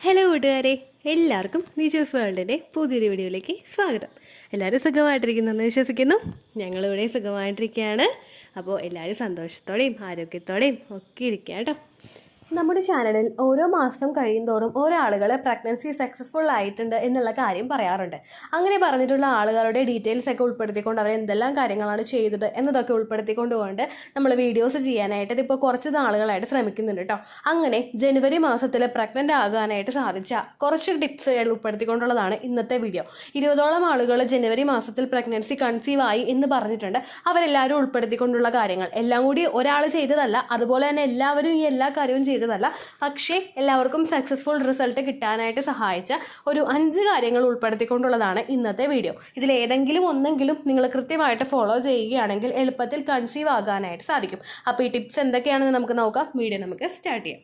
Hello കൂട്ടുകാരെ, എല്ലാവർക്കും നിജോസ് വേൾഡിൻ്റെ പുതിയൊരു വീഡിയോയിലേക്ക് സ്വാഗതം. എല്ലാവരും സുഖമായിട്ടിരിക്കുന്നെന്ന് വിശ്വസിക്കുന്നു. ഞങ്ങളിവിടെ സുഖമായിട്ടിരിക്കുകയാണ്. അപ്പോൾ എല്ലാവരും സന്തോഷത്തോടെയും ആരോഗ്യത്തോടെയും ഒക്കെ ഇരിക്കുക കേട്ടോ. നമ്മുടെ ചാനലിൽ ഓരോ മാസം കഴിയുന്തോറും ഓരോ ആളുകൾ പ്രഗ്നൻസി സക്സസ്ഫുൾ ആയിട്ടുണ്ട് എന്നുള്ള കാര്യം പറയാറുണ്ട്. അങ്ങനെ പറഞ്ഞിട്ടുള്ള ആളുകളുടെ ഡീറ്റെയിൽസ് ഒക്കെ ഉൾപ്പെടുത്തിക്കൊണ്ട് അവർ എന്തെല്ലാം കാര്യങ്ങളാണ് ചെയ്തത് എന്നതൊക്കെ ഉൾപ്പെടുത്തിക്കൊണ്ടുകൊണ്ട് നമ്മൾ വീഡിയോസ് ചെയ്യാനായിട്ട് ഇതിപ്പോൾ കുറച്ച് നാളുകളായിട്ട് ശ്രമിക്കുന്നുണ്ട് കേട്ടോ. അങ്ങനെ ജനുവരി മാസത്തിൽ പ്രഗ്നൻ്റ് ആകാനായിട്ട് സാധിച്ച കുറച്ച് ടിപ്സ് ഉൾപ്പെടുത്തിക്കൊണ്ടുള്ളതാണ് ഇന്നത്തെ വീഡിയോ. 20ഓളം ആളുകൾ ജനുവരി മാസത്തിൽ പ്രഗ്നൻസി കൺസീവ് ആയി എന്ന് പറഞ്ഞിട്ടുണ്ട്. അവരെല്ലാവരും ഉൾപ്പെടുത്തിക്കൊണ്ടുള്ള കാര്യങ്ങൾ എല്ലാം കൂടി ഒരാൾ ചെയ്തതല്ല, അതുപോലെ തന്നെ എല്ലാവരും ഈ എല്ലാ കാര്യവും ചെയ്തതല്ല. പക്ഷേ എല്ലാവർക്കും സക്സസ്ഫുൾ റിസൾട്ട് കിട്ടാനായിട്ട് സഹായിച്ച ഒരു 5 കാര്യങ്ങൾ ഉൾപ്പെടുത്തിക്കൊണ്ടുള്ളതാണ് ഇന്നത്തെ വീഡിയോ. ഇതിലേതെങ്കിലും ഒന്നെങ്കിലും നിങ്ങൾ കൃത്യമായിട്ട് ഫോളോ ചെയ്യുകയാണെങ്കിൽ എളുപ്പത്തിൽ കൺസീവ് ആകാനായിട്ട് സാധിക്കും. അപ്പോൾ ഈ ടിപ്സ് എന്തൊക്കെയാണെന്ന് നമുക്ക് നോക്കാം. വീഡിയോ നമുക്ക് സ്റ്റാർട്ട് ചെയ്യാം.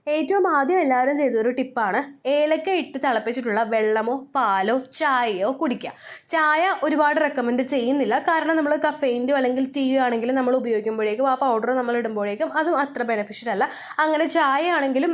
ഏറ്റവും ആദ്യം എല്ലാവരും ചെയ്തൊരു ടിപ്പാണ് ഏലക്ക ഇട്ട് തിളപ്പിച്ചിട്ടുള്ള വെള്ളമോ പാലോ ചായയോ കുടിക്കുക. ചായ ഒരുപാട് റെക്കമെൻഡ് ചെയ്യുന്നില്ല, കാരണം നമ്മൾ കഫെയിൻ്റെയോ അല്ലെങ്കിൽ ടീയോ ആണെങ്കിലും നമ്മൾ ഉപയോഗിക്കുമ്പോഴേക്കും ആ പൗഡർ നമ്മൾ ഇടുമ്പോഴേക്കും അതും അത്ര ബെനിഫിഷ്യൽ അല്ല. അങ്ങനെ ചായ ആണെങ്കിലും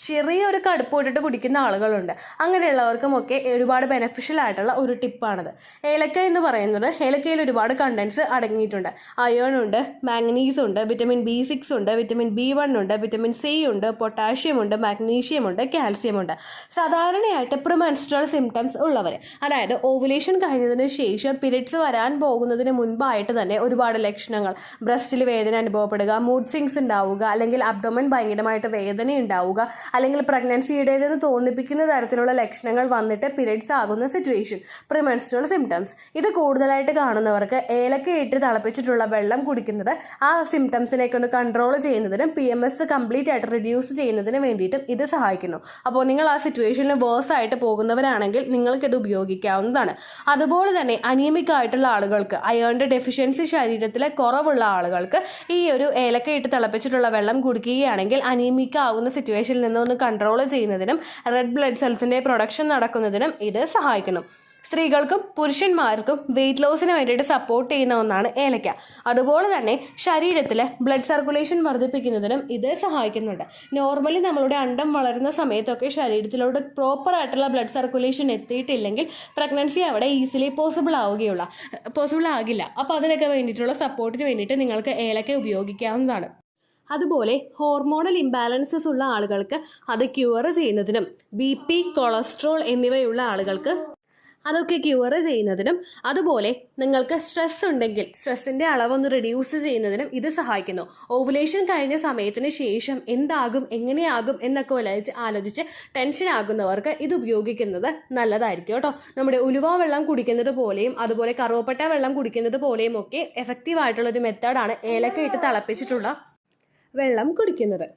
ചെറിയൊരു കടുപ്പ് ഇട്ടിട്ട് കുടിക്കുന്ന ആളുകളുണ്ട്. അങ്ങനെയുള്ളവർക്കുമൊക്കെ ഒരുപാട് ബെനിഫിഷ്യൽ ആയിട്ടുള്ള ഒരു ടിപ്പാണിത്. ഏലക്ക എന്ന് പറയുന്നത് ഏലക്കയിൽ ഒരുപാട് കണ്ടൻസ് അടങ്ങിയിട്ടുണ്ട്. അയേൺ ഉണ്ട്, മാഗ്നീസ് ഉണ്ട്, വിറ്റമിൻ B6 ഉണ്ട്, വിറ്റമിൻ B1 ഉണ്ട്, വിറ്റമിൻ C ഉണ്ട്, പൊട്ടാഷ്യം ഉണ്ട്, മാഗ്നീഷ്യം ഉണ്ട്, കാൽസ്യം ഉണ്ട്. സാധാരണയായിട്ട് പ്രിമെൻസ്ട്രൽ സിംറ്റംസ് ഉള്ളവർ, അതായത് ഓവുലേഷൻ കഴിഞ്ഞതിന് ശേഷം പീരിയഡ്സ് വരാൻ പോകുന്നതിന് മുൻപായിട്ട് തന്നെ ഒരുപാട് ലക്ഷണങ്ങൾ, ബ്രസ്റ്റിൽ വേദന അനുഭവപ്പെടുക, മൂഡ് സ്വിങ്സ് ഉണ്ടാവുക, അല്ലെങ്കിൽ അബ്ഡോമൻ ഭയങ്കരമായിട്ട് വേദന ഉണ്ടാവുക, അല്ലെങ്കിൽ പ്രഗ്നൻസിയുടേതെന്ന് തോന്നിപ്പിക്കുന്ന തരത്തിലുള്ള ലക്ഷണങ്ങൾ വന്നിട്ട് പീരിയഡ്സ് ആകുന്ന സിറ്റുവേഷൻ, പ്രിമെൻസ്ട്രൽ സിംറ്റംസ്. ഇത് കൂടുതലായിട്ട് കാണുന്നവർക്ക് ഏലക്ക ഇട്ട് തിളപ്പിച്ചിട്ടുള്ള വെള്ളം കുടിക്കുന്നത് ആ സിംറ്റംസിനേക്ക് ഒന്ന് കൺട്രോൾ ചെയ്യുന്നതിനും PMS കംപ്ലീറ്റ് ആയിട്ട് റിഡ്യൂസ് ചെയ്യുന്നതിന് വേണ്ടിയിട്ടും ഇത് സഹായിക്കുന്നു. അപ്പോൾ നിങ്ങൾ ആ സിറ്റുവേഷനിൽ വേഴ്സ് ആയിട്ട് പോകുന്നവരാണെങ്കിൽ നിങ്ങൾക്കിത് ഉപയോഗിക്കാവുന്നതാണ്. അതുപോലെ തന്നെ അനീമിക് ആയിട്ടുള്ള ആളുകൾക്ക്, അയേണിൻ്റെ ഡെഫിഷ്യൻസി ശരീരത്തിൽ കുറവുള്ള ആളുകൾക്ക് ഈ ഒരു ഏലക്ക ഇട്ട് തിളപ്പിച്ചിട്ടുള്ള വെള്ളം കുടിക്കുകയാണെങ്കിൽ അനീമിക് ആകുന്ന സിറ്റുവേഷനിൽ നിന്ന് ഒന്ന് കൺട്രോൾ ചെയ്യുന്നതിനും റെഡ് ബ്ലഡ് സെൽസിൻ്റെ പ്രൊഡക്ഷൻ നടക്കുന്നതിനും ഇത് സഹായിക്കുന്നു. സ്ത്രീകൾക്കും പുരുഷന്മാർക്കും വെയിറ്റ് ലോസിന് വേണ്ടിയിട്ട് സപ്പോർട്ട് ചെയ്യുന്ന ഒന്നാണ് ഏലക്ക. അതുപോലെ തന്നെ ശരീരത്തിലെ ബ്ലഡ് സർക്കുലേഷൻ വർദ്ധിപ്പിക്കുന്നതിനും ഇത് സഹായിക്കുന്നുണ്ട്. നോർമലി നമ്മളുടെ അണ്ടം വളരുന്ന സമയത്തൊക്കെ ശരീരത്തിലോട്ട് പ്രോപ്പറായിട്ടുള്ള ബ്ലഡ് സർക്കുലേഷൻ എത്തിയിട്ടില്ലെങ്കിൽ പ്രഗ്നൻസി അവിടെ ഈസിലി പോസിബിൾ ആകില്ല. അപ്പോൾ അതിനൊക്കെ വേണ്ടിയിട്ടുള്ള സപ്പോർട്ടിന് വേണ്ടിയിട്ട് നിങ്ങൾക്ക് ഏലക്ക ഉപയോഗിക്കാവുന്നതാണ്. അതുപോലെ ഹോർമോണൽ ഇംബാലൻസസ് ഉള്ള ആളുകൾക്ക് അത് ക്യൂർ ചെയ്യുന്നതിനും BP, കൊളസ്ട്രോൾ എന്നിവയുള്ള ആളുകൾക്ക് അതൊക്കെ ക്യൂർ ചെയ്യുന്നതിനും, അതുപോലെ നിങ്ങൾക്ക് സ്ട്രെസ് ഉണ്ടെങ്കിൽ സ്ട്രെസ്സിൻ്റെ അളവൊന്ന് റിഡ്യൂസ് ചെയ്യുന്നതിനും ഇത് സഹായിക്കുന്നു. ഓവുലേഷൻ കഴിഞ്ഞ സമയത്തിന് ശേഷം എന്താകും, എങ്ങനെയാകും എന്നൊക്കെ ആലോചിച്ച് ടെൻഷൻ ആകുന്നവർക്ക് ഇത് ഉപയോഗിക്കുന്നത് നല്ലതായിരിക്കും കേട്ടോ. നമ്മുടെ ഉലുവ വെള്ളം കുടിക്കുന്നത് പോലെയും അതുപോലെ കറുവപ്പട്ട വെള്ളം കുടിക്കുന്നത് പോലെയും ഒക്കെ എഫക്റ്റീവ് ആയിട്ടുള്ളൊരു മെത്തേഡാണ് ഏലക്ക ഇട്ട് തിളപ്പിച്ചിട്ടുള്ള വെള്ളം കുടിക്കുന്നത്.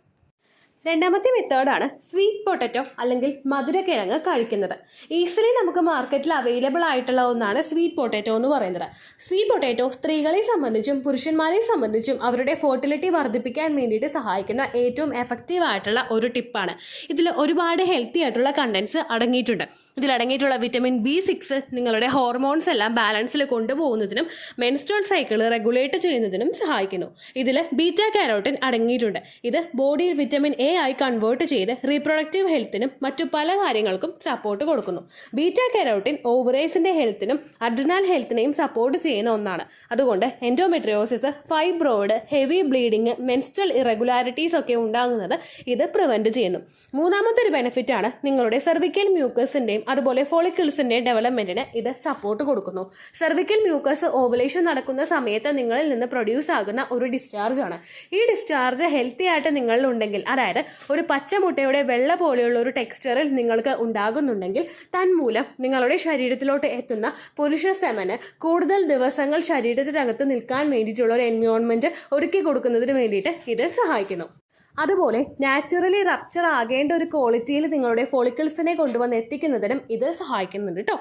രണ്ടാമത്തെ മെത്തേഡാണ് സ്വീറ്റ് പൊട്ടറ്റോ അല്ലെങ്കിൽ മധുരക്കിഴങ്ങ് കഴിക്കുന്നത്. ഈസിലി നമുക്ക് മാർക്കറ്റിൽ അവൈലബിൾ ആയിട്ടുള്ള ഒന്നാണ് സ്വീറ്റ് പൊട്ടറ്റോ എന്ന് പറയുന്നത്. സ്വീറ്റ് പൊട്ടറ്റോ സ്ത്രീകളെ സംബന്ധിച്ചും പുരുഷന്മാരെ സംബന്ധിച്ചും അവരുടെ ഫെർട്ടിലിറ്റി വർദ്ധിപ്പിക്കാൻ വേണ്ടിയിട്ട് സഹായിക്കുന്ന ഏറ്റവും എഫക്റ്റീവ് ആയിട്ടുള്ള ഒരു ടിപ്പാണ്. ഇതിൽ ഒരുപാട് ഹെൽത്തി ആയിട്ടുള്ള കണ്ടൻസ് അടങ്ങിയിട്ടുണ്ട്. ഇതിലടങ്ങിയിട്ടുള്ള വിറ്റമിൻ B6 നിങ്ങളുടെ ഹോർമോൺസ് എല്ലാം ബാലൻസിൽ കൊണ്ടുപോകുന്നതിനും മെൻസ്ട്രൽ സൈക്കിൾ റെഗുലേറ്റ് ചെയ്യുന്നതിനും സഹായിക്കുന്നു. ഇതിൽ ബീറ്റാ കാരോട്ടിൻ അടങ്ങിയിട്ടുണ്ട്. ഇത് ബോഡിയിൽ വിറ്റമിൻ A ആയി കൺവേർട്ട് ചെയ്ത് റീപ്രൊഡക്റ്റീവ് ഹെൽത്തിനും മറ്റു പല കാര്യങ്ങൾക്കും സപ്പോർട്ട് കൊടുക്കുന്നു. ബീറ്റാ കാരോട്ടിൻ ഓവറേസിന്റെ ഹെൽത്തിനും അഡ്രിനൽ ഹെൽത്തിനെയും സപ്പോർട്ട് ചെയ്യുന്ന ഒന്നാണ്. അതുകൊണ്ട് endometriosis, fibroid, heavy bleeding, menstrual irregularities ഒക്കെ ഉണ്ടാകുന്നത് ഇത് പ്രിവെന്റ് ചെയ്യുന്നു. മൂന്നാമത്തെ ഒരു ബെനിഫിറ്റ് ആണ് നിങ്ങളുടെ സെർവിക്കൽ മ്യൂക്കസിന്റെയും അതുപോലെ ഫോളിക്കിൾസിന്റെയും ഡെവലപ്മെന്റിന് ഇത് സപ്പോർട്ട് കൊടുക്കുന്നു. സെർവിക്കൽ മ്യൂക്കസ് ഓവുലേഷൻ നടക്കുന്ന സമയത്ത് നിങ്ങളിൽ നിന്ന് പ്രൊഡ്യൂസ് ആകുന്ന ഒരു ഡിസ്ചാർജ് ആണ്. ഈ ഡിസ്ചാർജ് ഹെൽത്തി ആയിട്ട് നിങ്ങളിൽ ഉണ്ടെങ്കിൽ, അതായത് ഒരു പച്ചമുട്ടയുടെ വെള്ള പോലെയുള്ള ഒരു ടെക്സ്ചറിൽ നിങ്ങൾക്ക് ഉണ്ടാകുന്നുണ്ടെങ്കിൽ തന്മൂലം നിങ്ങളുടെ ശരീരത്തിലോട്ട് എത്തുന്ന പുരുഷ സെമന് കൂടുതൽ ദിവസങ്ങൾ ശരീരത്തിനകത്ത് നിൽക്കാൻ വേണ്ടിയിട്ടുള്ള ഒരു എൻവയോൺമെന്റ് ഒരുക്കി കൊടുക്കുന്നതിന് വേണ്ടിയിട്ട് ഇത് സഹായിക്കുന്നു. അതുപോലെ നാച്ചുറലി റപ്ചർ ആകേണ്ട ഒരു ക്വാളിറ്റിയിൽ നിങ്ങളുടെ ഫോളിക്കിൾസിനെ കൊണ്ടുവന്ന് എത്തിക്കുന്നതിനും ഇത് സഹായിക്കുന്നുണ്ട് കേട്ടോ.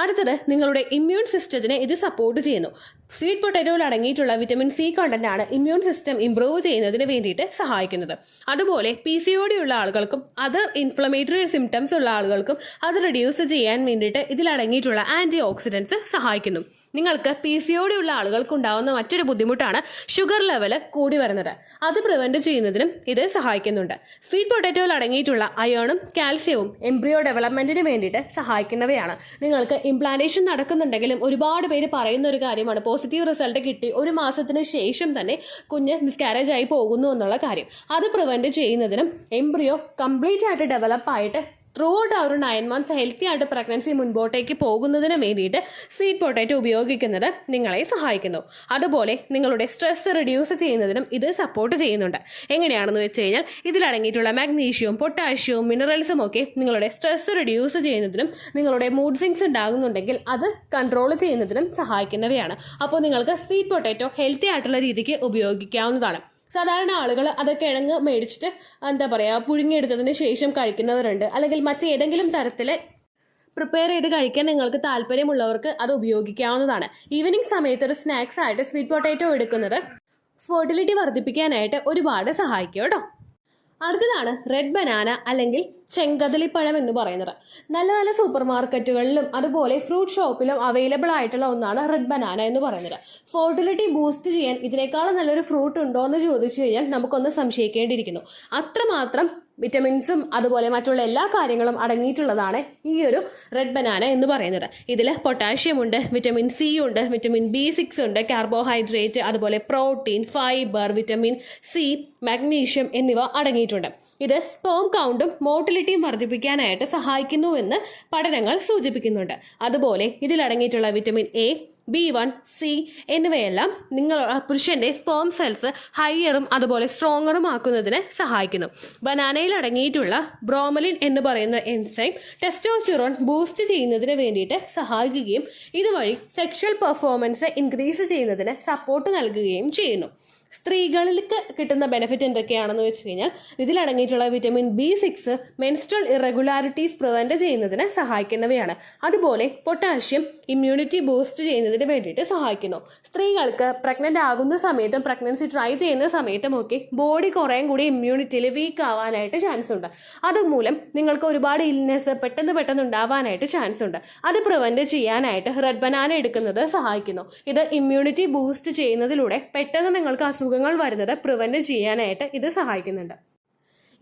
അടുത്തത് നിങ്ങളുടെ ഇമ്മ്യൂൺ സിസ്റ്റത്തിനെ ഇത് സപ്പോർട്ട് ചെയ്യുന്നു. സ്വീറ്റ് പൊട്ടാറ്റോയിൽ അടങ്ങിയിട്ടുള്ള വിറ്റമിൻ സി കണ്ടന്റ് ആണ് ഇമ്മ്യൂൺ സിസ്റ്റം ഇംപ്രൂവ് ചെയ്യുന്നതിന് വേണ്ടിയിട്ട് സഹായിക്കുന്നത്. അതുപോലെ PCOD ഉള്ള ആളുകൾക്കും അതർ ഇൻഫ്ലമേറ്ററി സിംറ്റംസ് ഉള്ള ആളുകൾക്കും അത് റിഡ്യൂസ് ചെയ്യാൻ വേണ്ടിയിട്ട് ഇതിൽ അടങ്ങിയിട്ടുള്ള ആന്റി ഓക്സിഡൻസ് സഹായിക്കുന്നു. നിങ്ങൾക്ക് PCOD ഉള്ള ആളുകൾക്ക് ഉണ്ടാവുന്ന മറ്റൊരു ബുദ്ധിമുട്ടാണ് ഷുഗർ ലെവൽ കൂടി വരുന്നത്. അത് പ്രിവെന്റ് ചെയ്യുന്നതിനും ഇത് സഹായിക്കുന്നുണ്ട്. സ്വീറ്റ് പൊട്ടാറ്റോയിൽ അടങ്ങിയിട്ടുള്ള അയേണും കാൽസ്യവും എംബ്രിയോ ഡെവലപ്മെന്റിന് വേണ്ടിയിട്ട് സഹായിക്കുന്നവയാണ്. നിങ്ങൾക്ക് ഇംപ്ലാന്റേഷൻ നടക്കുന്നുണ്ടെങ്കിലും ഒരുപാട് പേര് പറയുന്ന ഒരു കാര്യമാണ് പോസിറ്റീവ് റിസൾട്ട് കിട്ടി 1 മാസത്തിന് ശേഷം തന്നെ കുഞ്ഞ് മിസ്കാരേജ് ആയി പോകുന്നു എന്നുള്ള കാര്യം. അത് പ്രിവെന്റ് ചെയ്യുന്നതിനും എംബ്രിയോ കംപ്ലീറ്റ് ആയിട്ട് ഡെവലപ്പ് ആയിട്ട് ത്രൂ ഔട്ട് ആ ഒരു 9 months ഹെൽത്തി ആയിട്ട് പ്രഗ്നൻസി മുൻപോട്ടേക്ക് പോകുന്നതിന് വേണ്ടിയിട്ട് സ്വീറ്റ് പൊട്ടാറ്റോ ഉപയോഗിക്കുന്നത് നിങ്ങളെ സഹായിക്കുന്നു. അതുപോലെ നിങ്ങളുടെ സ്ട്രെസ് റിഡ്യൂസ് ചെയ്യുന്നതിനും ഇത് സപ്പോർട്ട് ചെയ്യുന്നുണ്ട്. എങ്ങനെയാണെന്ന് വെച്ച് കഴിഞ്ഞാൽ ഇതിലടങ്ങിയിട്ടുള്ള മാഗ്നീഷ്യവും പൊട്ടാഷ്യവും മിനറൽസും ഒക്കെ നിങ്ങളുടെ സ്ട്രെസ് റിഡ്യൂസ് ചെയ്യുന്നതിനും നിങ്ങളുടെ മൂഡ് സ്വിങ്സ് ഉണ്ടാകുന്നുണ്ടെങ്കിൽ അത് കൺട്രോൾ ചെയ്യുന്നതിനും സഹായിക്കുന്നവയാണ്. അപ്പോൾ നിങ്ങൾക്ക് സ്വീറ്റ് പൊട്ടാറ്റോ ഹെൽത്തി ആയിട്ടുള്ള രീതിക്ക് ഉപയോഗിക്കാവുന്നതാണ്. സാധാരണ ആളുകൾ അത് കിഴങ്ങ് മേടിച്ചിട്ട് പുഴുങ്ങിയെടുത്തതിന് ശേഷം കഴിക്കുന്നവരുണ്ട്. അല്ലെങ്കിൽ മറ്റേതെങ്കിലും തരത്തിൽ പ്രിപ്പയർ ചെയ്ത് കഴിക്കാൻ നിങ്ങൾക്ക് താല്പര്യമുള്ളവർക്ക് അത് ഉപയോഗിക്കാവുന്നതാണ്. ഈവനിങ് സമയത്ത് ഒരു സ്നാക്സ് ആയിട്ട് സ്വീറ്റ് പൊട്ടാറ്റോ എടുക്കുന്നത് ഫെർട്ടിലിറ്റി വർദ്ധിപ്പിക്കാനായിട്ട് ഒരുപാട് സഹായിക്കും കേട്ടോ. അടുത്തതാണ് റെഡ് ബനാന അല്ലെങ്കിൽ ചെങ്കദളിപ്പഴം എന്ന് പറയുന്നത്. നല്ല നല്ല സൂപ്പർ മാർക്കറ്റുകളിലും അതുപോലെ ഫ്രൂട്ട് ഷോപ്പിലും അവൈലബിൾ ആയിട്ടുള്ള ഒന്നാണ് റെഡ് ബനാന എന്ന് പറയുന്നത്. ഫെർട്ടിലിറ്റി ബൂസ്റ്റ് ചെയ്യാൻ ഇതിനേക്കാളും നല്ലൊരു ഫ്രൂട്ട് ഉണ്ടോ എന്ന് ചോദിച്ചു കഴിഞ്ഞാൽ നമുക്കൊന്ന് സംശയിക്കേണ്ടിയിരിക്കുന്നു. അത്രമാത്രം വിറ്റമിൻസും അതുപോലെ മറ്റുള്ള എല്ലാ കാര്യങ്ങളും അടങ്ങിയിട്ടുള്ളതാണ് ഈ ഒരു റെഡ് ബനാന എന്ന് പറയുന്നത്. ഇതിൽ പൊട്ടാഷ്യം ഉണ്ട്, വിറ്റമിൻ സി ഉണ്ട്, വിറ്റമിൻ B6 ഉണ്ട്, കാർബോഹൈഡ്രേറ്റ്, അതുപോലെ protein, fibre, vitamin C, magnesium എന്നിവ അടങ്ങിയിട്ടുണ്ട്. ഇത് സ്പേം കൗണ്ടും മോട്ടിലിറ്റിയും വർദ്ധിപ്പിക്കാനായിട്ട് സഹായിക്കുന്നുവെന്ന് പഠനങ്ങൾ സൂചിപ്പിക്കുന്നുണ്ട്. അതുപോലെ ഇതിലടങ്ങിയിട്ടുള്ള വിറ്റമിൻ A, B1, C എന്നിവയെല്ലാം പുരുഷന്റെ സ്പേം സെൽസ് ഹയറും അതുപോലെ സ്ട്രോങ്ങറും ആക്കുന്നതിന് സഹായിക്കുന്നു. ബനാനയിൽ അടങ്ങിയിട്ടുള്ള ബ്രോമലിൻ എന്ന് പറയുന്ന എൻസൈം ടെസ്റ്റോസ്റ്റിറോൺ ബൂസ്റ്റ് ചെയ്യുന്നതിന് വേണ്ടിയിട്ട് സഹായിക്കുകയും ഇതുവഴി സെക്ഷൽ പെർഫോമൻസ് ഇൻക്രീസ് ചെയ്യുന്നതിന് സപ്പോർട്ട് നൽകുകയും ചെയ്യുന്നു. സ്ത്രീകൾക്ക് കിട്ടുന്ന ബെനിഫിറ്റ് എന്തൊക്കെയാണെന്ന് വെച്ച് കഴിഞ്ഞാൽ ഇതിലടങ്ങിയിട്ടുള്ള vitamin B6 menstrual irregularities prevent ചെയ്യുന്നതിന് സഹായിക്കുന്നവയാണ്. അതുപോലെ പൊട്ടാഷ്യം ഇമ്മ്യൂണിറ്റി ബൂസ്റ്റ് ചെയ്യുന്നതിന് വേണ്ടിയിട്ട് സഹായിക്കുന്നു. സ്ത്രീകൾക്ക് പ്രഗ്നന്റ് ആകുന്ന സമയത്തും പ്രഗ്നൻസി ട്രൈ ചെയ്യുന്ന സമയത്തും ഒക്കെ ബോഡി കുറേയും കൂടി ഇമ്മ്യൂണിറ്റിയിൽ വീക്ക് ആവാനായിട്ട് ചാൻസ് ഉണ്ട്. അതുമൂലം നിങ്ങൾക്ക് ഒരുപാട് ഇൽനെസ് പെട്ടെന്ന് ഉണ്ടാവാനായിട്ട് ചാൻസ് ഉണ്ട്. അത് പ്രിവെന്റ് ചെയ്യാനായിട്ട് റെഡ് ബനാന എടുക്കുന്നത് സഹായിക്കുന്നു. ഇത് ഇമ്മ്യൂണിറ്റി ബൂസ്റ്റ് ചെയ്യുന്നതിലൂടെ പെട്ടെന്ന് നിങ്ങൾക്ക് അസുഖങ്ങൾ വരുന്നത് പ്രിവെന്റ് ചെയ്യാനായിട്ട് ഇത് സഹായിക്കുന്നുണ്ട്.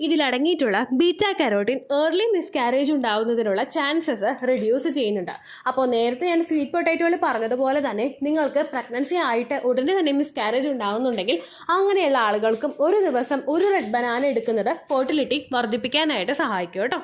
ഇതിലടങ്ങിയിട്ടുള്ള ബീറ്റാ കരോട്ടിൻ ഏർലി മിസ്കാരേജ് ഉണ്ടാകുന്നതിനുള്ള ചാൻസസ് റിഡ്യൂസ് ചെയ്യുന്നുണ്ട്. അപ്പോൾ നേരത്തെ ഞാൻ സ്വീറ്റ് പൊട്ടാറ്റോയിൽ പറഞ്ഞതുപോലെ തന്നെ നിങ്ങൾക്ക് പ്രഗ്നൻസി ആയിട്ട് ഉടനെ തന്നെ മിസ്കാരേജ് ഉണ്ടാകുന്നുണ്ടെങ്കിൽ അങ്ങനെയുള്ള ആളുകൾക്കും ഒരു ദിവസം ഒരു റെഡ് ബനാന എടുക്കുന്നത് ഫെർട്ടിലിറ്റി വർദ്ധിപ്പിക്കാനായിട്ട് സഹായിക്കും കേട്ടോ.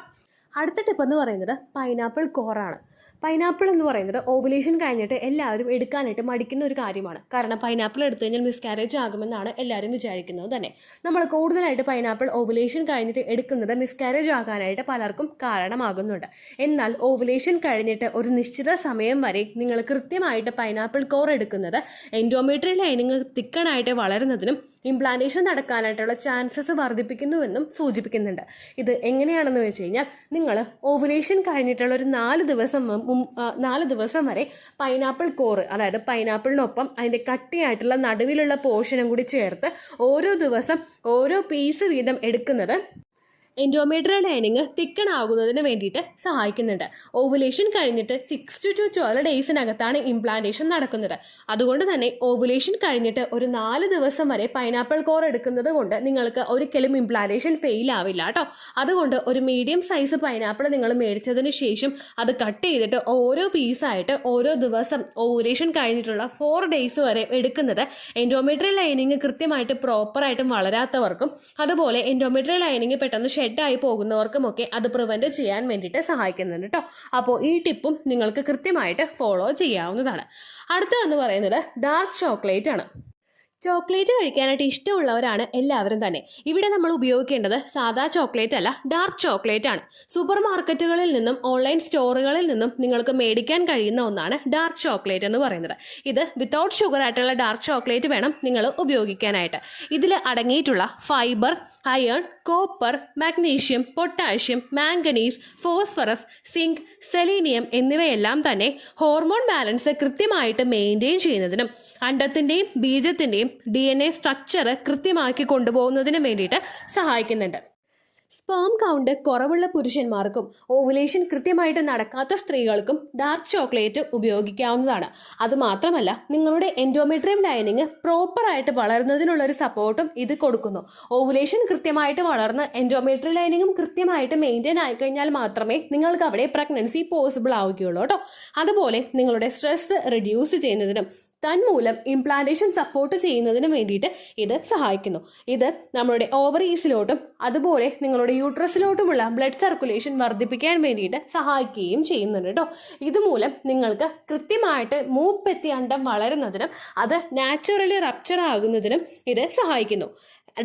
അടുത്ത ടിപ്പ് എന്ന് പറയുന്നത് പൈനാപ്പിൾ കോറാണ്. പൈനാപ്പിൾ എന്ന് പറയുന്നത് ഓവുലേഷൻ കഴിഞ്ഞിട്ട് എല്ലാവരും എടുക്കാനായിട്ട് മടിക്കുന്ന ഒരു കാര്യമാണ്. കാരണം പൈനാപ്പിൾ എടുത്തു കഴിഞ്ഞാൽ മിസ്കാരേജ് ആകുമെന്നാണ് എല്ലാവരും വിചാരിക്കുന്നത് തന്നെ. നമ്മൾ കൂടുതലായിട്ട് പൈനാപ്പിൾ ഓവുലേഷൻ കഴിഞ്ഞിട്ട് എടുക്കുന്നത് മിസ്കാരേജ് ആകാനായിട്ട് പലർക്കും കാരണമാകുന്നുണ്ട്. എന്നാൽ ഓവുലേഷൻ കഴിഞ്ഞിട്ട് ഒരു നിശ്ചിത സമയം വരെ നിങ്ങൾ കൃത്യമായിട്ട് പൈനാപ്പിൾ കോർ എടുക്കുന്നത് എൻഡോമെട്രിയൽ ലൈനിങ് തിക്കണായിട്ട് വളരുന്നതിനും ഇംപ്ലാന്റേഷൻ നടക്കാനായിട്ടുള്ള ചാൻസസ് വർദ്ധിപ്പിക്കുന്നുവെന്നും സൂചിപ്പിക്കുന്നുണ്ട്. ഇത് എങ്ങനെയാണെന്ന് വെച്ച് കഴിഞ്ഞാൽ നിങ്ങൾ ഓവുലേഷൻ കഴിഞ്ഞിട്ടുള്ള ഒരു 4 ദിവസം വരെ പൈനാപ്പിൾ കോറ്, അതായത് പൈനാപ്പിളിനൊപ്പം അതിൻ്റെ കട്ടിയായിട്ടുള്ള നടുവിലുള്ള പോർഷനും കൂടി ചേർത്ത് ഓരോ ദിവസം ഓരോ പീസ് വീതം എടുക്കുന്നത് എൻഡോമെട്രിയൽ ലൈനിങ് തിക്കൺ ആകുന്നതിന് വേണ്ടിയിട്ട് സഹായിക്കുന്നുണ്ട്. ഓവുലേഷൻ കഴിഞ്ഞിട്ട് 6 to 12 ഡേയ്സിനകത്താണ് ഇംപ്ലാന്റേഷൻ നടക്കുന്നത്. അതുകൊണ്ട് തന്നെ ഓവുലേഷൻ കഴിഞ്ഞിട്ട് ഒരു 4 ദിവസം വരെ പൈനാപ്പിൾ കോർ എടുക്കുന്നത് കൊണ്ട് നിങ്ങൾക്ക് ഒരിക്കലും ഇംപ്ലാന്റേഷൻ ഫെയിൽ ആവില്ല കേട്ടോ. അതുകൊണ്ട് ഒരു മീഡിയം സൈസ് പൈനാപ്പിൾ നിങ്ങൾ മേടിച്ചതിന് ശേഷം അത് കട്ട് ചെയ്തിട്ട് ഓരോ പീസായിട്ട് ഓരോ ദിവസം ഓവുലേഷൻ കഴിഞ്ഞിട്ടുള്ള 4 ഡേയ്സ് വരെ എടുക്കുന്നത് എൻഡോമെട്രിയൽ ലൈനിങ് കൃത്യമായിട്ട് പ്രോപ്പറായിട്ടും വളരാത്തവർക്കും അതുപോലെ എൻഡോമെട്രിയൽ ലൈനിങ് പെട്ടെന്ന് ഷെഡായി പോകുന്നവർക്കുമൊക്കെ അത് പ്രിവെന്റ് ചെയ്യാൻ വേണ്ടിയിട്ട് സഹായിക്കുന്നുണ്ട് കേട്ടോ. അപ്പോൾ ഈ ടിപ്പും നിങ്ങൾക്ക് കൃത്യമായിട്ട് ഫോളോ ചെയ്യാവുന്നതാണ്. അടുത്തതെന്ന് പറയുന്നത് ഡാർക്ക് ചോക്ലേറ്റ് ആണ്. ചോക്ലേറ്റ് കഴിക്കാനായിട്ട് ഇഷ്ടമുള്ളവരാണ് എല്ലാവരും തന്നെ. ഇവിടെ നമ്മൾ ഉപയോഗിക്കേണ്ടത് സാധാ ചോക്ലേറ്റ് അല്ല, ഡാർക്ക് ചോക്ലേറ്റ് ആണ്. സൂപ്പർ മാർക്കറ്റുകളിൽ നിന്നും ഓൺലൈൻ സ്റ്റോറുകളിൽ നിന്നും നിങ്ങൾക്ക് മേടിക്കാൻ കഴിയുന്ന ഒന്നാണ് ഡാർക്ക് ചോക്ലേറ്റ് എന്ന് പറയുന്നത്. ഇത് വിത്തൗട്ട് ഷുഗർ ആയിട്ടുള്ള ഡാർക്ക് ചോക്ലേറ്റ് വേണം നിങ്ങൾ ഉപയോഗിക്കാനായിട്ട്. ഇതിൽ അടങ്ങിയിട്ടുള്ള fibre, iron, copper, magnesium, potassium, manganese, phosphorus, zinc, selenium എന്നിവയെല്ലാം തന്നെ ഹോർമോൺ ബാലൻസ് കൃത്യമായിട്ട് മെയിൻറ്റെയിൻ ചെയ്യുന്നതിനും അണ്ടത്തിൻ്റെയും ബീജത്തിൻ്റെയും DNA സ്ട്രക്ചർ കൃത്യമാക്കി കൊണ്ടുപോകുന്നതിനും വേണ്ടിയിട്ട് സഹായിക്കുന്നുണ്ട്. സ്പേം കൗണ്ട് കുറവുള്ള പുരുഷന്മാർക്കും ഓവുലേഷൻ കൃത്യമായിട്ട് നടക്കാത്ത സ്ത്രീകൾക്കും ഡാർക്ക് ചോക്ലേറ്റ് ഉപയോഗിക്കാവുന്നതാണ്. അതുമാത്രമല്ല, നിങ്ങളുടെ എൻഡോമെട്രിയം ലൈനിങ് പ്രോപ്പറായിട്ട് വളരുന്നതിനുള്ള ഒരു സപ്പോർട്ടും ഇത് കൊടുക്കുന്നു. ഓവുലേഷൻ കൃത്യമായിട്ട് വളർന്ന് എൻഡോമെട്രിയം ലൈനിങ്ങും കൃത്യമായിട്ട് മെയിൻറ്റെയിൻ ആയിക്കഴിഞ്ഞാൽ മാത്രമേ നിങ്ങൾക്ക് അവിടെ പ്രഗ്നൻസി പോസിബിൾ ആവുകയുള്ളൂ കേട്ടോ. അതുപോലെ നിങ്ങളുടെ സ്ട്രെസ് റിഡ്യൂസ് ചെയ്യുന്നതിനും തന്മൂലം ഇംപ്ലാന്റേഷൻ സപ്പോർട്ട് ചെയ്യുന്നതിനും വേണ്ടിയിട്ട് ഇത് സഹായിക്കുന്നു. ഇത് നമ്മുടെ ഓവറീസിലോട്ടും അതുപോലെ നിങ്ങളുടെ യൂട്രസിലോട്ടുമുള്ള ബ്ലഡ് സർക്കുലേഷൻ വർദ്ധിപ്പിക്കാൻ വേണ്ടിയിട്ട് സഹായിക്കുകയും ചെയ്യുന്നുണ്ട് കേട്ടോ. ഇതുമൂലം നിങ്ങൾക്ക് കൃത്യമായിട്ട് മൂപ്പെത്തി അണ്ടം വളരുന്നതിനും അത് നാച്ചുറലി റപ്ചർ ആകുന്നതിനും ഇത് സഹായിക്കുന്നു.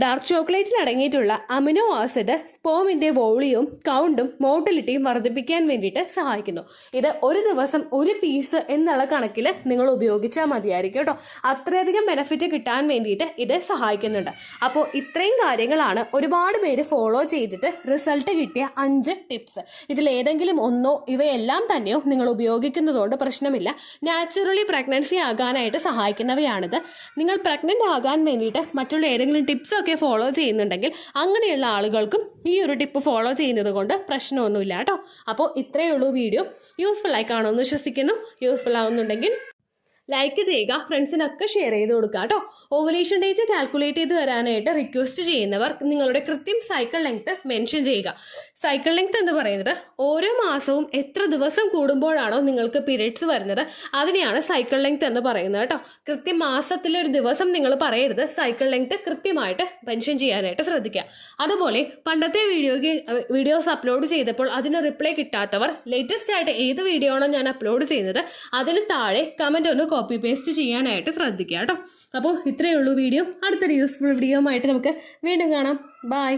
ഡാർക്ക് ചോക്ലേറ്റിൽ അടങ്ങിയിട്ടുള്ള അമിനോ ആസിഡ് സ്പേമിന്റെ വോളിയവും കൗണ്ടും മോട്ടിലിറ്റിയും വർദ്ധിപ്പിക്കാൻ വേണ്ടിയിട്ട് സഹായിക്കുന്നു. ഇത് ഒരു ദിവസം ഒരു പീസ് എന്നുള്ള കണക്കിൽ നിങ്ങൾ ഉപയോഗിച്ചാൽ മതിയായിരിക്കും കേട്ടോ. അത്രയധികം ബെനിഫിറ്റ് കിട്ടാൻ വേണ്ടിയിട്ട് ഇത് സഹായിക്കുന്നുണ്ട്. അപ്പോൾ ഇത്രയും കാര്യങ്ങളാണ് ഒരുപാട് പേര് ഫോളോ ചെയ്തിട്ട് റിസൾട്ട് കിട്ടിയ 5 ടിപ്സ്. ഇതിലേതെങ്കിലും ഒന്നോ ഇവയെല്ലാം തന്നെയോ നിങ്ങൾ ഉപയോഗിക്കുന്നതുകൊണ്ട് പ്രശ്നമില്ല. നാച്ചുറലി പ്രഗ്നൻസി ആകാനായിട്ട് സഹായിക്കുന്നവയാണിത്. നിങ്ങൾ പ്രഗ്നന്റ് ആകാൻ വേണ്ടിയിട്ട് മറ്റുള്ള ഏതെങ്കിലും ടിപ്സ് ഒക്കെ ഫോളോ ചെയ്യുന്നുണ്ടെങ്കിൽ അങ്ങനെയുള്ള ആളുകൾക്കും ഈ ഒരു ടിപ്പ് ഫോളോ ചെയ്യുന്നത് കൊണ്ട് പ്രശ്നമൊന്നുമില്ല കേട്ടോ. അപ്പോൾ ഇത്രയേ ഉള്ളൂ വീഡിയോ. യൂസ്ഫുൾ ആയി കാണുമെന്ന് വിശ്വസിക്കുന്നു. യൂസ്ഫുൾ ആവുന്നുണ്ടെങ്കിൽ ലൈക്ക് ചെയ്യുക, ഫ്രണ്ട്സിനൊക്കെ ഷെയർ ചെയ്ത് കൊടുക്കുക കേട്ടോ. ഓവുലേഷൻ ഡേറ്റ് കാൽക്കുലേറ്റ് ചെയ്ത് തരാനായിട്ട് റിക്വസ്റ്റ് ചെയ്യുന്നവർ നിങ്ങളുടെ കൃത്യം സൈക്കിൾ ലെങ്ത് മെൻഷൻ ചെയ്യുക. സൈക്കിൾ ലെങ്ത് എന്ന് പറയുന്നത് ഓരോ മാസവും എത്ര ദിവസം കൂടുമ്പോഴാണോ നിങ്ങൾക്ക് പീരിയഡ്സ് വരുന്നത് അതിനെയാണ് സൈക്കിൾ ലെങ്ത് എന്ന് പറയുന്നത് കേട്ടോ. കൃത്യം മാസത്തിലൊരു ദിവസം നിങ്ങൾ പറയരുത്. സൈക്കിൾ ലെങ്ത് കൃത്യമായിട്ട് മെൻഷൻ ചെയ്യാനായിട്ട് ശ്രദ്ധിക്കുക. അതുപോലെ പണ്ടത്തെ വീഡിയോസ് അപ്ലോഡ് ചെയ്തപ്പോൾ അതിന് റിപ്ലൈ കിട്ടാത്തവർ ലേറ്റസ്റ്റ് ആയിട്ട് ഏത് വീഡിയോ ആണോ ഞാൻ അപ്ലോഡ് ചെയ്യുന്നത് അതിന് താഴെ കമന്റ് ഒന്ന് കോപ്പി പേസ്റ്റ് ചെയ്യാനായിട്ട് ശ്രദ്ധിക്കുക കേട്ടോ. അപ്പോൾ ഇത്രയേ ഉള്ളൂ വീഡിയോ. അടുത്തൊരു യൂസ്ഫുൾ വീഡിയോ ആയിട്ട് നമുക്ക് വീണ്ടും കാണാം. ബൈ.